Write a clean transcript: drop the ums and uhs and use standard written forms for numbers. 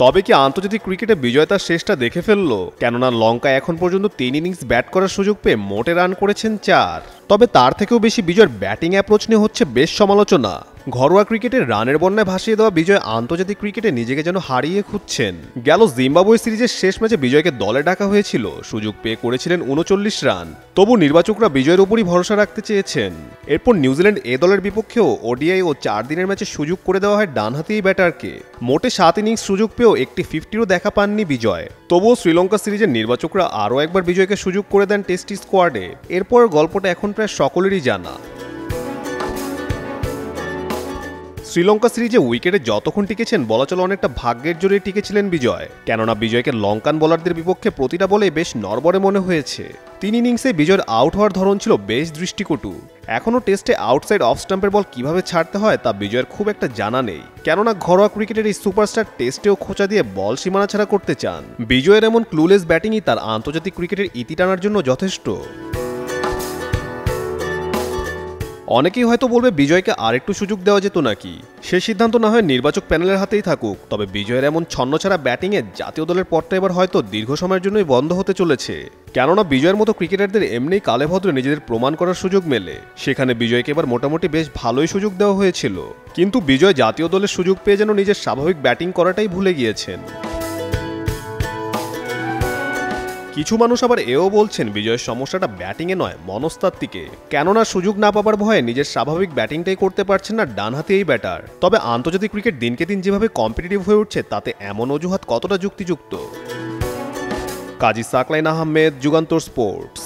তবে কি আন্তর্জাতিক ক্রিকেটে বিজয় তার শেষটা দেখে ফেলল? কেননা লঙ্কা এখন পর্যন্ত 3 ইনিংস ব্যাট করার সুযোগ পেয়ে মোটে রান করেছেন 4। তবে তার থেকেও বেশি বিজয়ের ব্যাটিং অ্যাপ্রোচ নিয়ে হচ্ছে বেশ সমালোচনা। ঘরোয়া ক্রিকেটে রানের বন্যায় ভাসিয়ে দেওয়া বিজয় আন্তর্জাতিক ক্রিকেটে নিজেকে যেন হারিয়ে খুঁজছেন। গেল জিম্বাবুয়ে সিরিজের শেষ ম্যাচে বিজয়কে দলে ডাকা হয়েছিল, সুযোগ পেয়ে করেছিলেন 39 রান। তবু নির্বাচকরা বিজয়ের উপরই ভরসা রাখতে চেয়েছেন। এরপর নিউজিল্যান্ড এ দলের বিপক্ষেও ওডিআই ও 4 দিনের ম্যাচে সুযোগ করে দেওয়া হয় ডানহাতি এই ব্যাটারকে। মোটে 7 ইনিংস সুযোগ পেয়েও একটি 50-ও দেখা পাননি বিজয়। তবুও শ্রীলঙ্কা সিরিজের নির্বাচকরা আরও একবার বিজয়কে সুযোগ করে দেন টেস্ট স্কোয়াডে। এরপর গল্পটা এখন প্রায় সকলেরই জানা। শ্রীলঙ্কা সিরিজে উইকেটে যতক্ষণ টিকেছেন বলা চলে অনেকটা ভাগ্যের জোরে টিকেছিলেন বিজয়। কেননা বিজয়কে লঙ্কান বোলারদের বিপক্ষে প্রতিটা বলে বেশ নড়বড়ে মনে হয়েছে। 3 ইনিংসে বিজয়ের আউট হওয়ার ধরন ছিল বেশ দৃষ্টিকটু। এখনও টেস্টে আউটসাইড অফ স্টাম্পের বল কিভাবে ছাড়তে হয় তা বিজয়ের খুব একটা জানা নেই। কেননা ঘরোয়া ক্রিকেটের এই সুপারস্টার টেস্টেও খোঁচা দিয়ে বল সীমানা ছাড়া করতে চান। বিজয়ের এমন ক্লুলেস ব্যাটিংই তার আন্তর্জাতিক ক্রিকেটের ইতি টানার জন্য যথেষ্ট। অনেকেই হয়তো বলবে বিজয়কে আরেকটু সুযোগ দেওয়া যেত নাকি। সে সিদ্ধান্ত না হয় নির্বাচক প্যানেলের হাতেই থাকুক। তবে বিজয়ের এমন ছন্নছাড়া ব্যাটিংয়ে জাতীয় দলের পথটা এবার হয়তো দীর্ঘ সময়ের জন্যই বন্ধ হতে চলেছে। কেননা বিজয়ের মতো ক্রিকেটারদের এমনিই কালে ভদ্রে নিজেদের প্রমাণ করার সুযোগ মেলে। সেখানে বিজয়কে এবার মোটামুটি বেশ ভালোই সুযোগ দেওয়া হয়েছিল। কিন্তু বিজয় জাতীয় দলের সুযোগ পেয়ে যেন নিজের স্বাভাবিক ব্যাটিং করাটাই ভুলে গিয়েছেন। কিছু মানুষ আবার এও বলছেন বিজয়ের সমস্যাটা ব্যাটিংয়ে নয়, মনস্তাত্ত্বিকে। কেননা সুযোগ না পাবার ভয়ে নিজের স্বাভাবিক ব্যাটিংটাই করতে পারছেন না ডানহাতি এই ব্যাটার। তবে আন্তর্জাতিক ক্রিকেট দিনকে দিন যেভাবে কম্পিটিটিভ হয়ে উঠছে তাতে এমন অজুহাত কতটা যুক্তিযুক্ত? কাজী সাকলাইন আহমেদ, যুগান্তর স্পোর্টস।